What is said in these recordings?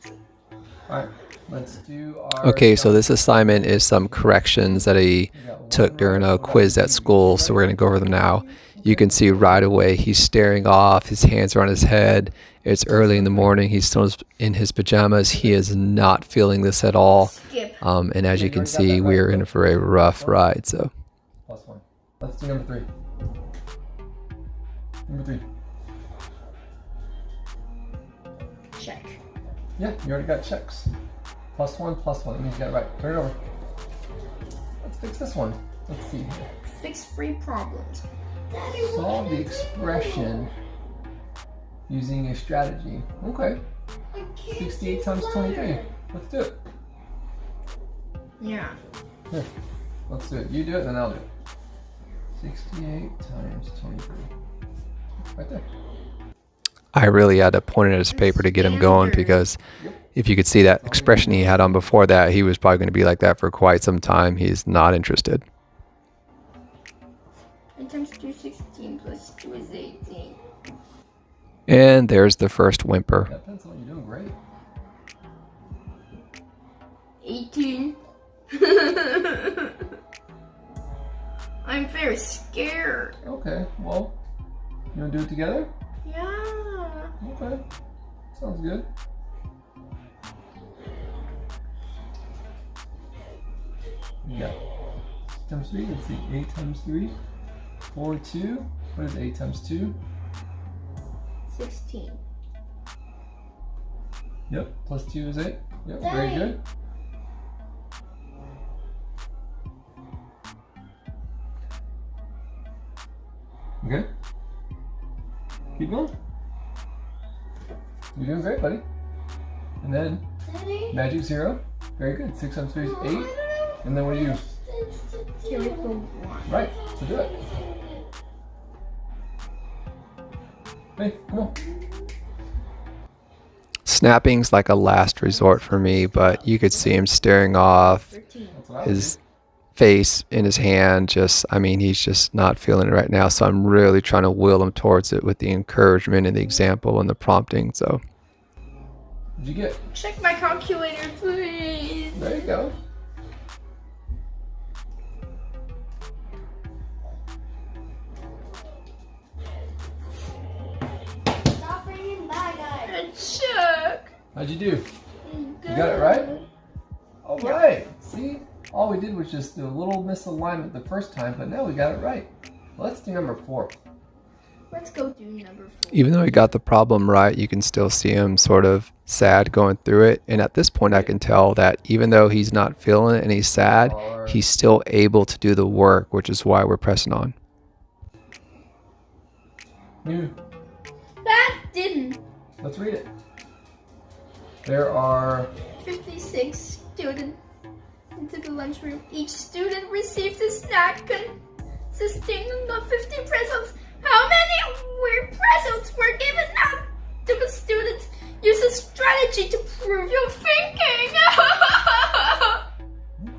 All right, let's do our... Okay, so this assignment is some corrections that he took during a quiz at school, so we're going to go over them now. You can see right away he's staring off, his hands are on his head. It's early in the morning, he's still in his pajamas. He is not feeling this at all. And as you can see, we're in for a rough ride. So +1. Let's do number 3. Number 3. Check. Yeah, you already got checks. +1, +1. That means you got it right. Turn it over. Let's fix this one. Let's see here. Fix 3 problems. Solve the expression using a strategy. Okay. 68 times 23. Let's do it. Yeah. Here. Let's do it. You do it, then I'll do it. 68 times 23. Right there. I really had to point at his paper to get him going, because if you could see that expression he had on before that, he was probably going to be like that for quite some time. He's not interested. 8 times 2 is 16, plus 2 is 18. And there's the first whimper. That pencil, you're doing great. 18. I'm very scared. Okay, well, you want to do it together? Yeah. Okay, sounds good. Yeah. Times 3, let's see, 8 times 3, 4, 2. What is 8 times 2? 16. Yep, plus 2 is 8. Yep, very good. Okay. Keep going. You're doing great, buddy. And then, magic 0. Very good. 6 times 3 is 8. And then what do you do? Here we go. 1. Right, so do it. Hey, come on. Snapping's like a last resort for me, but you could see him staring off, 13. That's what I would his face in his hand. He's just not feeling it right now. So I'm really trying to will him towards it with the encouragement and the example and the prompting. So What'd you get? Check my calculator, please. There you go. Stop bringing bad guys. Check. How'd you do? You got it right? All right. See? All we did was just do a little misalignment the first time, but now we got it right. Well, let's do number 4. Let's go do number 4. even though he got the problem right, you can still see him sort of sad going through it. And at this point, I can tell that even though he's not feeling it and he's sad, he's still able to do the work, which is why we're pressing on. That didn't. Let's read it. There are 56 students into the lunchroom. Each student received a snack consisting of 50 presents. How many presents were given out to the students? Use a strategy to prove your thinking.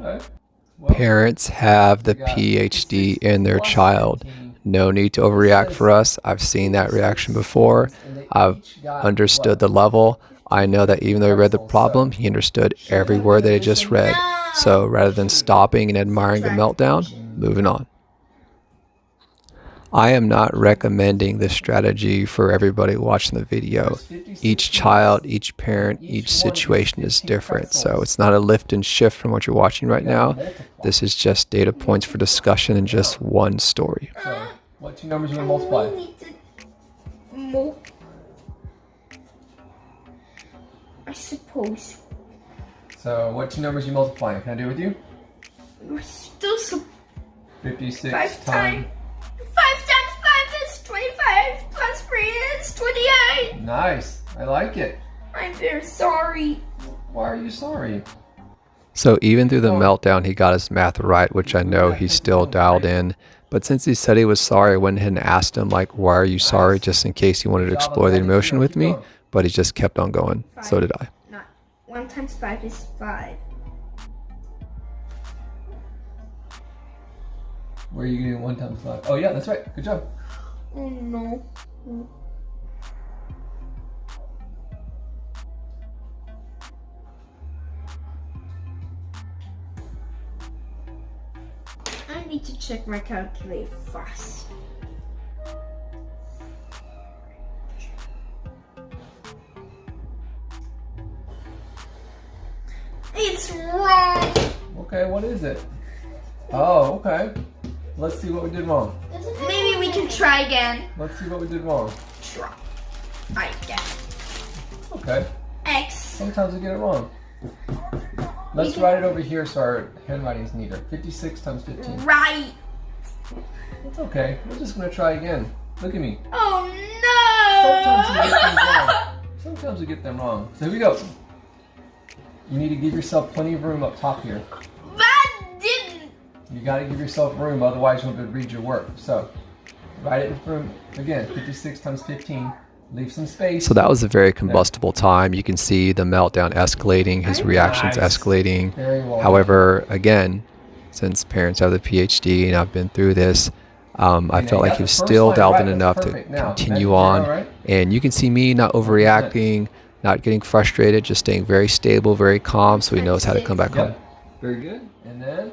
okay. Well, Parents have the PhD in their child. No need to overreact for us. I've seen that reaction before. I've understood the level. I know that even though he read the problem, he understood every word that he just read. So rather than stopping and admiring the meltdown, moving on. I am not recommending this strategy for everybody watching the video. Each child, each parent, each situation is different. So it's not a lift and shift from what you're watching right now. This is just data points for discussion and just one story. So, what two numbers are you going to multiply? I suppose. So, what two numbers are you multiplying? Can I do it with you? We're still 56 5 times. 5 times 5 is 25, plus 3 is 28. Nice. I like it. I'm very sorry. Why are you sorry? So even through the meltdown, he got his math right, which I know he's still dialed in. But since he said he was sorry, I went ahead and asked him, like, why are you sorry? Just in case he wanted to explore the emotion with me. But he just kept on going. So did I. Not 1 times 5 is 5. Where are you getting 1 times 5? Oh, yeah, that's right. Good job. Oh no. need to check my calculator fast. It's wrong. Okay, what is it? Oh, okay. Let's see what we did wrong. Maybe we can try again. Let's see what we did wrong. Try again. Okay. X. Sometimes we get it wrong. Let's write it over here so our handwriting is neater. 56 times 15. Right. It's okay. We're just going to try again. Look at me. Oh Sometimes we no! get things wrong. Sometimes we get them wrong. So here we go. You need to give yourself plenty of room up top here. But I didn't. You got to give yourself room, otherwise you won't be able to read your work. So write it in room again. 56 times 15. Leave some space. So that was a very combustible time. You can see the meltdown escalating, his reactions escalating. Very well. However, again, since parents have the PhD and I've been through this, I felt like he was still dialed in enough to continue on. And you can see me not overreacting, not getting frustrated, just staying very stable, very calm, so he knows how to come back home. Very good. And then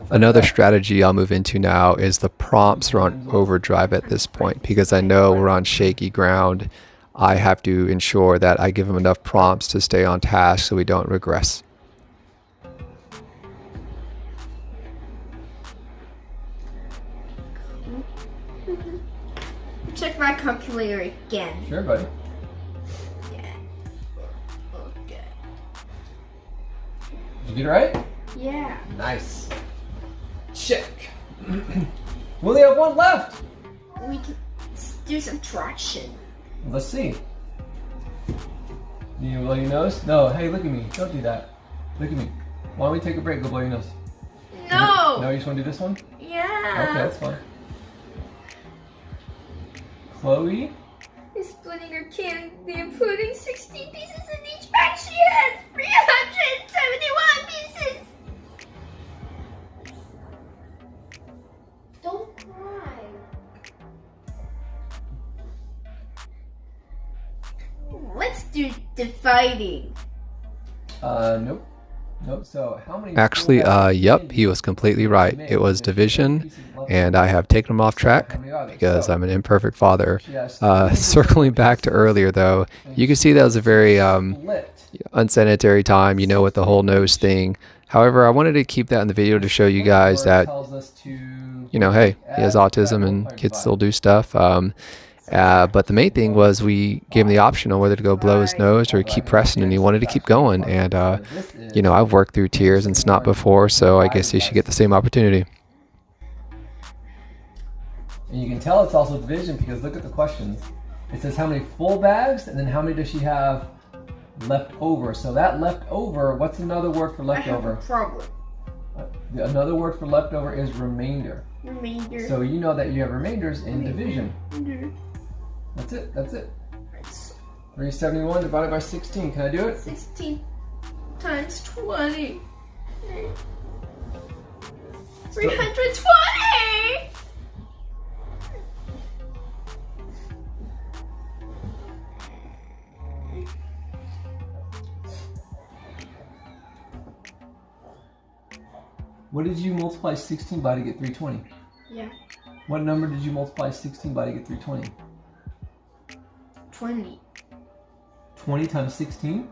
Another strategy I'll move into now is the prompts are on overdrive at this point, because I know we're on shaky ground. I have to ensure that I give him enough prompts to stay on task so we don't regress. Check my calculator again. Sure, buddy. Yeah. Okay. Did you get it right? Yeah. Nice. Check. We only have one left. We can do subtraction. Let's see. You blow your nose? No, hey, look at me. Don't do that. Look at me. Why don't we take a break? Go blow your nose. No. No, you just want to do this one? Yeah. Okay, that's fine. Chloe? Is splitting her candy and putting 60 pieces in each bag. She has 371 pieces. Don't cry. Let's do dividing. Nope. Nope. So how many? Actually, yep, he was completely right. It was division, and I have taken him off track because I'm an imperfect father. Circling back to earlier, though, you can see that was a very unsanitary time, you know, with the whole nose thing. However, I wanted to keep that in the video to show you guys that, you know, hey, he has autism and kids still do stuff. But the main thing was we gave him the option on whether to go blow his nose or keep pressing, and he wanted to keep going. And, you know, I've worked through tears and snot before, so I guess he should get the same opportunity. And you can tell it's also division because look at the questions. It says how many full bags, and then how many does she have left over. So that left over, what's another word for leftover? I have a problem. Another word for leftover is remainder. Remainder. So you know that you have remainders in division. That's it. That's it. 371 divided by 16. Can I do it? 16 times 20. 320! What did you multiply 16 by to get 320? Yeah. What number did you multiply 16 by to get 320? 20. 20 times 16?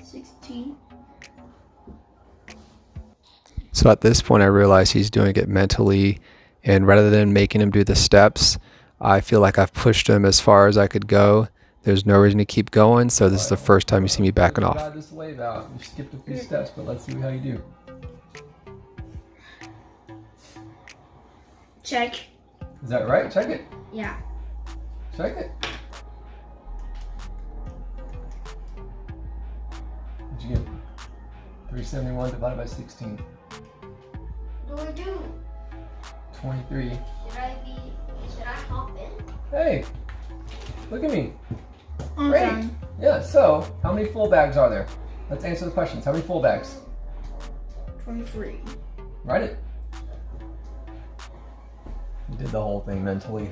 16. So at this point, I realize he's doing it mentally, and rather than making him do the steps, I feel like I've pushed him as far as I could go. There's no reason to keep going, so this is the first time you see me backing off. Try this wave out. You skipped a few steps, but let's see how you do. Check. Is that right? Check it. Yeah. Check it. What'd you get? 371 divided by 16. What do I do? 23. Should I hop in? Hey, look at me. I'm Great. done. Yeah, so how many full bags are there? Let's answer the questions. How many full bags? 23. Write it. You did the whole thing mentally.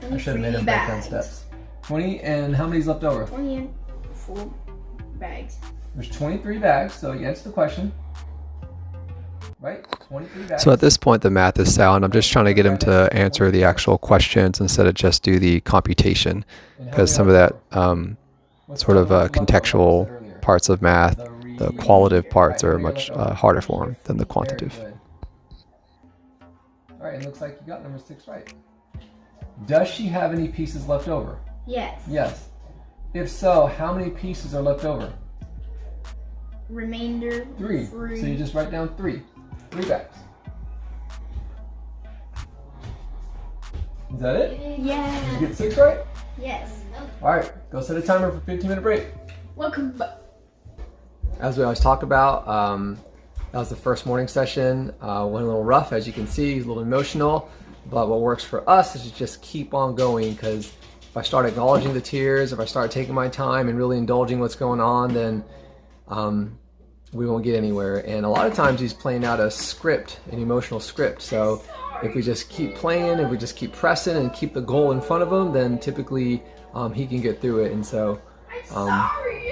I should have made him break down steps. 20, and how many's left over? 20 and 4 bags. There's 23 bags, so you answer the question. right? 23 bags. So at this point, the math is sound. I'm just trying to get him to answer the actual questions instead of just do the computation, because some of that sort of contextual parts of math, the qualitative parts are much harder for him than the quantitative. All right, it looks like you got number 6 right. Does she have any pieces left over? Yes. Yes. If so, how many pieces are left over? Remainder 3. So you just write down 3. 3 bags. Is that it? Yeah. Did you get 6 right? Yes. All right, go set a timer for 15-minute break. Welcome back. As we always talk about, that was the first morning session. Went a little rough, as you can see, a little emotional. But what works for us is to just keep on going, because if I start acknowledging the tears, if I start taking my time and really indulging what's going on, then we won't get anywhere. And a lot of times he's playing out a script, an emotional script. So if we just keep playing, if we just keep pressing and keep the goal in front of him, then typically he can get through it. And so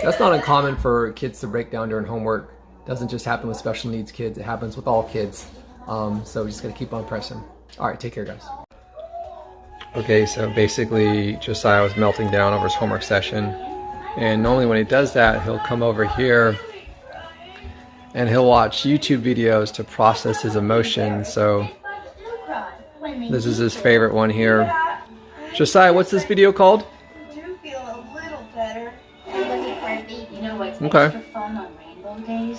that's not uncommon for kids to break down during homework. It doesn't just happen with special needs kids, it happens with all kids. So we just gotta keep on pressing. All right, take care, guys. Okay, so basically Josiah was melting down over his homework session, and normally when he does that, he'll come over here and he'll watch YouTube videos to process his emotions. So this is his favorite one here. Josiah, what's this video called? I do feel a little better. I'm looking for a baby. You know what's Okay. extra fun on rainbow days?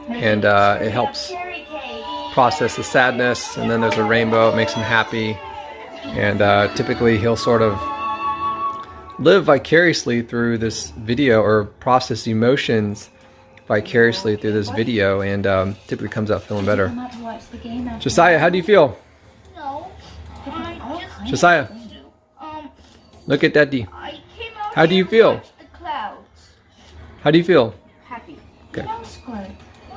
And it helps Cherry cake. process the sadness, and then there's a rainbow, it makes him happy. And typically he'll sort of live vicariously through this video, or process emotions vicariously through this video, and typically comes out feeling better. Come out to watch the game after. Josiah, how do you feel? No. I just Josiah, look at Daddy. I came out How do you here to feel? watch the clouds. How do you feel? Happy. Okay. Don't squirt.